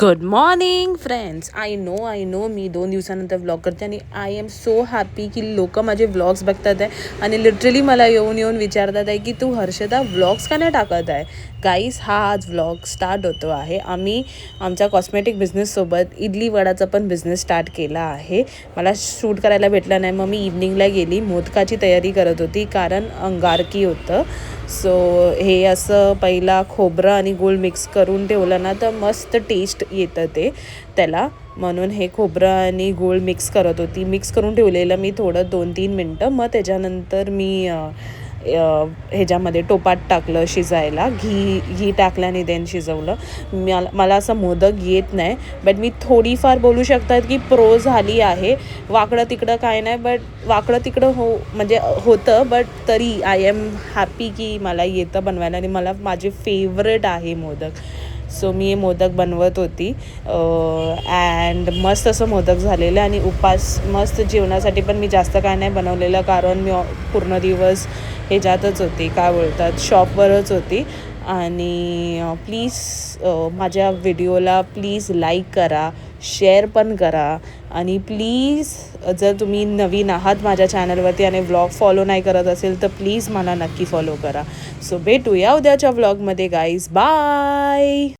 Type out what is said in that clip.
Good morning friends. I know मी 2 दिवसानंतर vlog करते आणि आय एम सो हॅपी की लोक माझे व्लॉग्स बघतात आहे आणि लिटरली मला येऊन विचारतात आहे की तू हर्षदा व्लॉग्स का नाही टाकत आहे. गाईस, हा आज व्लॉग स्टार्ट होतो आहे. आम्ही आमच्या कॉस्मेटिक बिझनेससोबत इडली वडाचा पण बिझनेस स्टार्ट केला आहे. मला शूट करायला भेटला नाही, मग मी इव्हनिंगला गेली, मोदकाची तयारी करत होती कारण अंगारकी होतं. सो हे असं पहिला खोबरं आणि गूळ मिक्स करून ठेवलं ना तर मस्त टेस्ट येतं ते त्याला, म्हणून हे खोबरं आणि गूळ मिक्स करत होती. मिक्स करून ठेवलेलं मी थोडं 2-3 मिनटं. मग त्याच्यानंतर मी ह्याच्यामध्ये टोपात टाकलं शिजायला, घी टाकल्याने देन शिजवलं. मला असं मोदक येत नाही, बट मी थोडीफार बोलू शकतात की प्रो झाली आहे. वाकडं तिकडं काय नाही, बट वाकडं तिकडं म्हणजे होतं, बट तरी आय एम हॅपी की मला येतं बनवायला आणि मला माझे फेवरेट आहे मोदक. सो मी मोदक बनवत होती अँड मस्त असं मोदक झालेलं. आणि उपास मस्त जेवणासाठी पण मी जास्त काय नाही बनवलेलं कारण मी पूर्ण दिवस ह्याच्यातच होती, काय बोलतात, शॉपवरच होती. आणि प्लीज माझ्या व्हिडिओला प्लीज लाईक करा, शेअर पण करा आणि प्लीज जर तुम्ही नवीन आहात माझ्या चॅनलवरती आणि व्लॉग फॉलो नाही करत असेल तर प्लीज मला नक्की फॉलो करा. सो भेटूया उद्याच्या व्लॉगमध्ये गाईज. बाय.